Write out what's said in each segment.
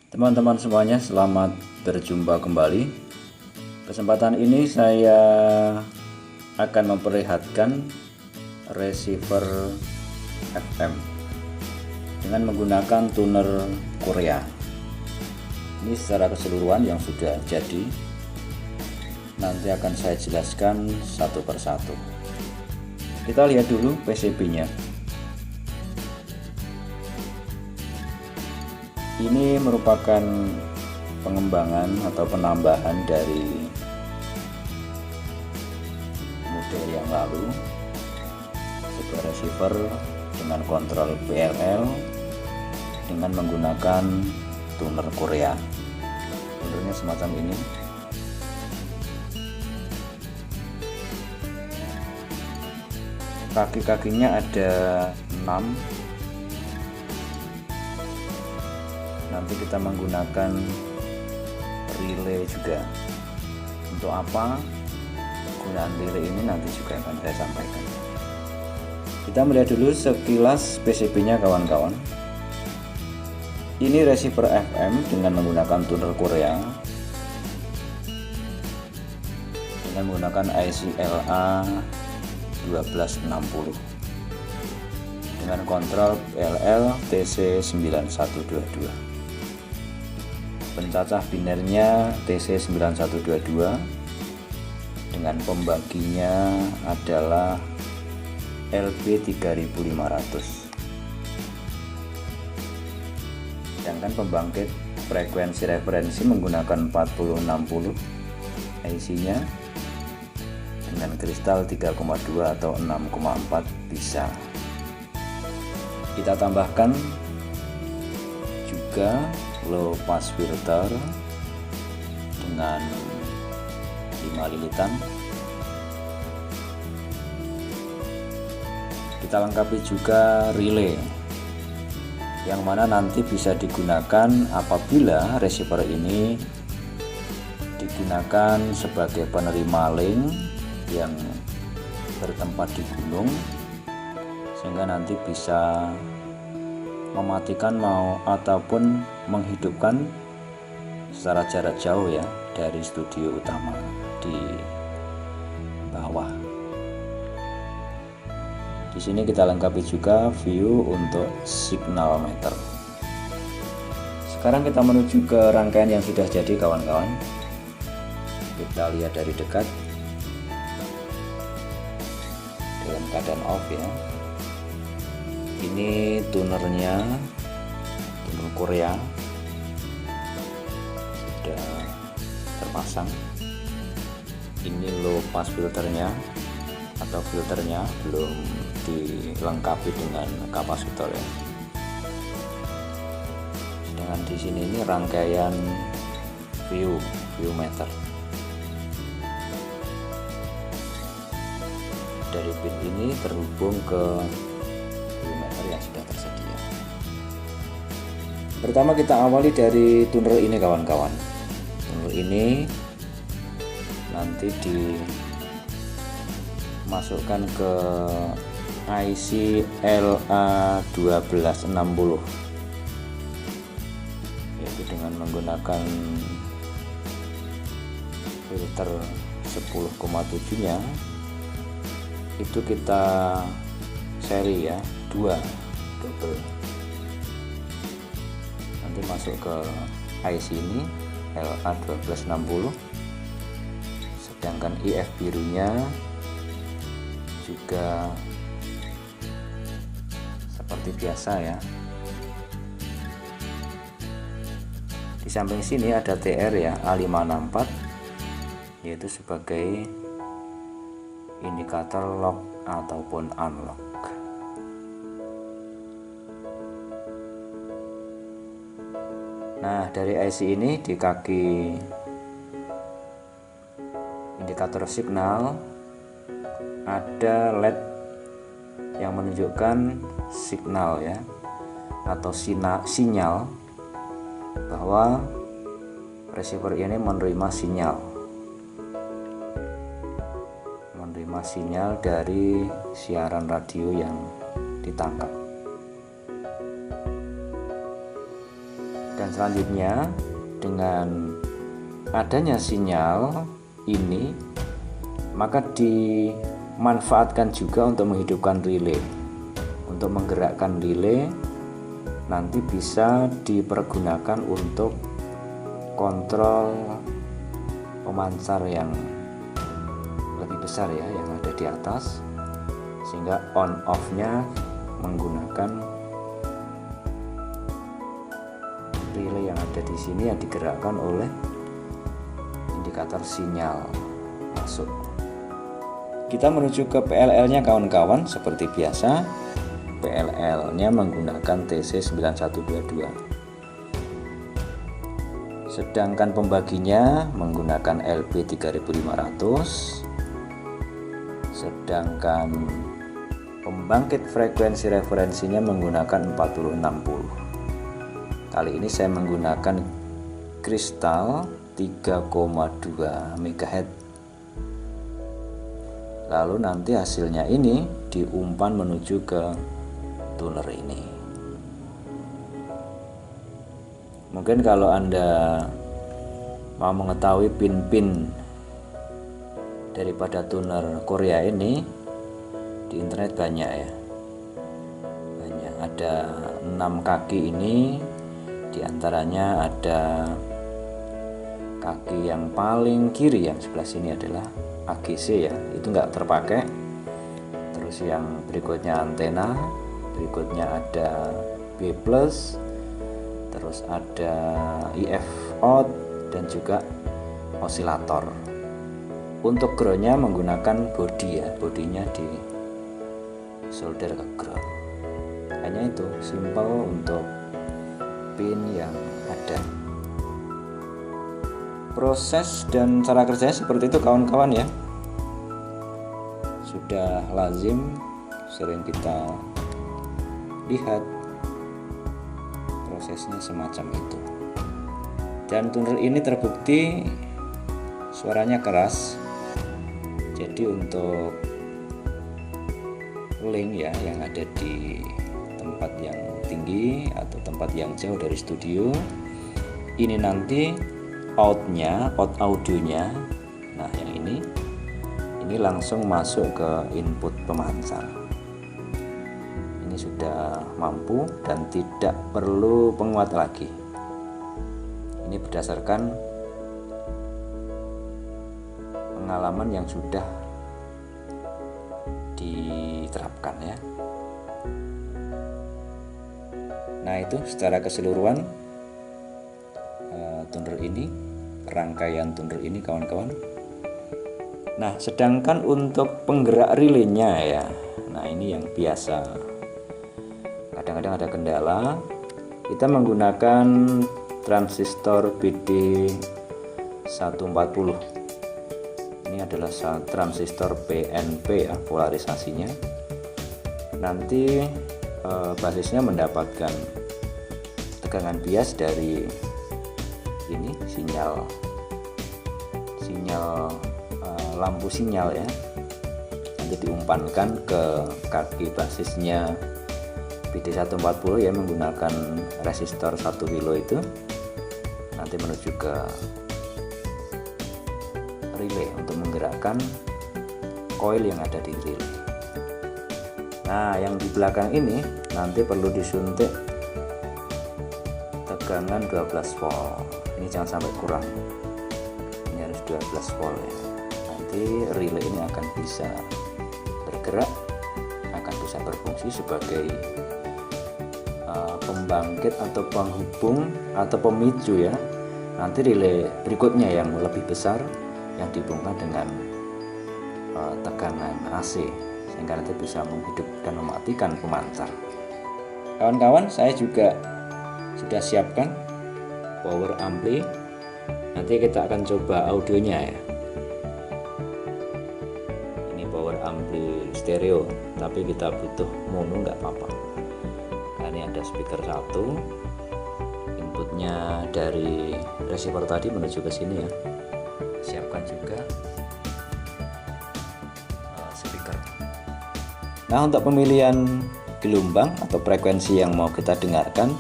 Teman-teman semuanya, selamat berjumpa kembali. Kesempatan ini saya akan memperlihatkan receiver FM dengan menggunakan tuner Korea. Ini secara keseluruhan yang sudah jadi. Nanti akan saya jelaskan satu persatu. Kita lihat dulu PCB-nya. Ini merupakan pengembangan atau penambahan dari model yang lalu, sebuah receiver dengan kontrol PLL dengan menggunakan tuner Korea. Tunernya semacam ini. Kaki-kakinya ada 6. Nanti kita menggunakan relay juga. Untuk apa gunaan relay ini nanti juga akan saya sampaikan. Kita melihat dulu sekilas PCB-nya kawan-kawan. Ini receiver FM dengan menggunakan tuner Korea dengan menggunakan IC LA1260 dengan kontrol PLL TC9122. Pencacah binernya TC9122 dengan pembaginya adalah LB3500. Sedangkan pembangkit frekuensi referensi menggunakan 4060 IC-nya dengan kristal 3,2 atau 6,4 bisa. Kita tambahkan juga low pass filter dengan 5 lilitan. Kita lengkapi juga relay yang mana nanti bisa digunakan apabila receiver ini digunakan sebagai penerima link yang bertempat di gunung, sehingga nanti bisa mematikan ataupun menghidupkan secara jarak jauh ya dari studio utama di bawah. Di sini kita lengkapi juga view untuk signal meter. Sekarang kita menuju ke rangkaian yang sudah jadi kawan-kawan. Kita lihat dari dekat dalam keadaan off ya. Ini tunernya, tuner Korea sudah terpasang. Ini low pass filternya atau filternya belum dilengkapi dengan kapasitor ya. Sedangkan di sini ini rangkaian view meter. Dari pin ini terhubung ke yang sudah tersedia. Pertama kita awali dari tuner ini kawan-kawan. Tuner ini nanti dimasukkan ke IC LA1260, yaitu dengan menggunakan filter 10,7 nya. Itu kita seri ya, 2 double. Nanti masuk ke IC ini LA1260. Sedangkan IF birunya juga seperti biasa ya. Di samping sini ada TR ya, A564, yaitu sebagai indikator lock ataupun unlock. Nah, dari IC ini di kaki indikator signal ada LED yang menunjukkan signal ya, atau sinyal bahwa receiver ini menerima sinyal dari siaran radio yang ditangkap. Dan Dan selanjutnya dengan adanya sinyal ini, maka dimanfaatkan juga untuk menghidupkan relay. Untuk menggerakkan relay nanti bisa dipergunakan untuk kontrol pemancar yang lebih besar ya, yang ada di atas, sehingga on off-nya menggunakan relay yang ada di sini yang digerakkan oleh indikator sinyal masuk. Kita menuju ke PLL-nya kawan-kawan. Seperti biasa, PLL-nya menggunakan TC9122. Sedangkan pembaginya menggunakan LB3500. Sedangkan pembangkit frekuensi referensinya menggunakan 4060. Kali ini saya menggunakan kristal 3,2 MHz. Lalu nanti hasilnya ini diumpan menuju ke tuner ini. Mungkin kalau Anda mau mengetahui pin-pin daripada tuner Korea ini, di internet banyak ya. Banyak, ada 6 kaki ini. Di antaranya ada kaki yang paling kiri yang sebelah sini adalah AGC ya, itu nggak terpakai. Terus yang berikutnya antena, berikutnya ada B+, terus ada IF out dan juga osilator. Untuk groundnya menggunakan body ya, bodinya di solder ke ground. Hanya itu, simple untuk pin yang ada. Proses dan cara kerjanya seperti itu kawan-kawan ya. Sudah lazim, sering kita lihat prosesnya semacam itu. Dan tuner ini terbukti suaranya keras. Jadi untuk link ya yang ada di tempat yang tinggi atau tempat yang jauh dari studio, ini nanti out audionya, nah yang ini langsung masuk ke input pemancar. Ini sudah mampu dan tidak perlu penguat lagi. Ini berdasarkan pengalaman yang sudah diterapkan ya. Nah itu secara keseluruhan tuner ini, rangkaian tuner ini kawan-kawan. Nah sedangkan untuk penggerak relaynya ya, nah ini yang biasa kadang-kadang ada kendala. Kita menggunakan transistor BD140. Ini adalah transistor PNP ya, polarisasinya. Nanti basisnya mendapatkan tegangan bias dari ini sinyal lampu sinyal ya, nanti diumpankan ke kaki basisnya BD140 ya, menggunakan resistor 1 kilo itu, nanti menuju ke relay untuk menggerakkan koil yang ada di relay. Nah yang di belakang ini nanti perlu disuntik tegangan 12 volt. Ini jangan sampai kurang, ini harus 12 volt ya. Nanti relay ini akan bisa bergerak, akan bisa berfungsi sebagai pembangkit atau penghubung atau pemicu ya. Nanti relay berikutnya yang lebih besar yang dihubungkan dengan tegangan AC, sehingga nanti bisa menghidup dan mematikan pemancar. Kawan-kawan, saya juga sudah siapkan power ampli. Nanti kita akan coba audionya ya. Ini power ampli stereo, tapi kita butuh mono nggak apa-apa. Nah, ini ada speaker 1, inputnya dari receiver tadi menuju ke sini ya. Siapkan juga speaker. Nah untuk pemilihan gelombang atau frekuensi yang mau kita dengarkan,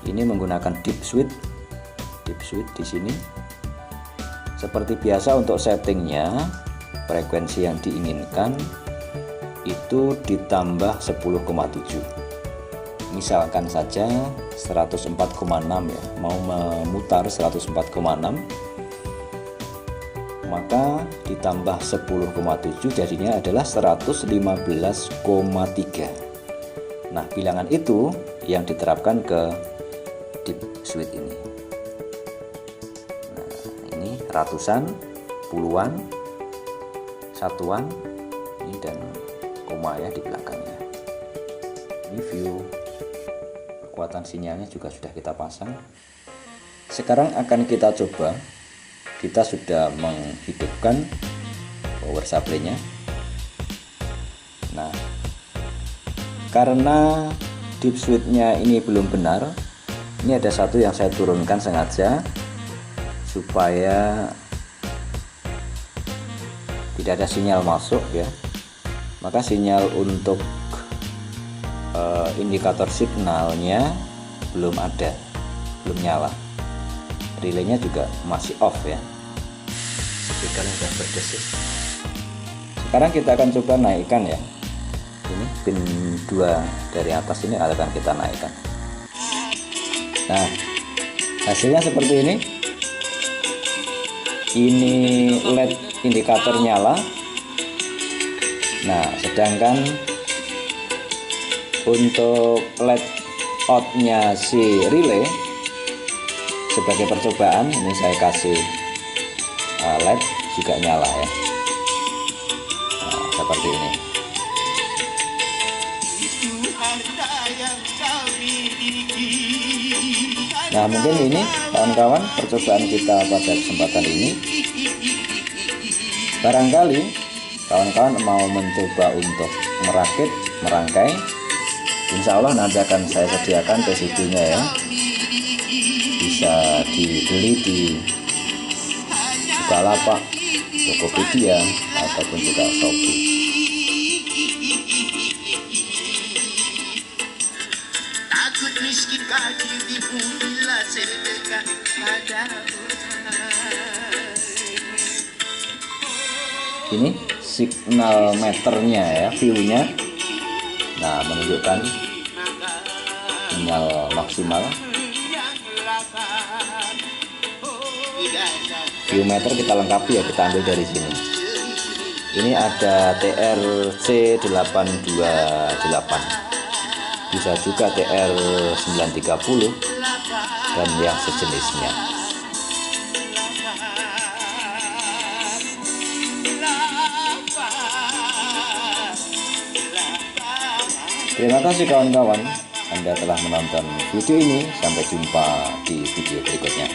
Ini menggunakan deep switch di sini. Seperti biasa untuk settingnya, frekuensi yang diinginkan itu ditambah 10,7. Misalkan saja 104,6 ya, mau memutar 104,6, maka ditambah 10,7 jadinya adalah 115,3. Nah, bilangan itu yang diterapkan ke deep switch ini. Nah, ini ratusan, puluhan, satuan, ini dan koma ya di belakangnya. Ini view kekuatan sinyalnya juga sudah kita pasang. Sekarang akan kita coba. Kita sudah menghidupkan power supply-nya. Nah, karena deep switch-nya ini belum benar, ini ada satu yang saya turunkan sengaja supaya tidak ada sinyal masuk ya. Maka sinyal untuk indikator signalnya belum ada, belum nyala. Relaynya juga masih off ya. Speakernya sudah berdesis. Sekarang kita akan coba naikkan ya. Ini pin 2 dari atas ini akan kita naikkan. Nah, hasilnya seperti ini. Ini LED indikator nyala. Nah, sedangkan untuk LED outnya si relay, sebagai percobaan ini saya kasih LED juga nyala ya. Nah, seperti ini. Nah, mungkin ini kawan-kawan percobaan kita pada kesempatan ini. Barangkali kawan-kawan mau mencoba untuk merakit, merangkai, insya Allah nanti akan saya sediakan PCB-nya ya. Bisa dibeli di Bukalapak, Tokopedia, ataupun juga Shopee. Ini signal meternya ya, view-nya. Nah, menunjukkan sinyal maksimal. View meter kita lengkapi ya, kita ambil dari sini. Ini ada TRC828, bisa juga TR930 dan yang sejenisnya. Terima kasih kawan-kawan, Anda telah menonton video ini. Sampai jumpa di video berikutnya.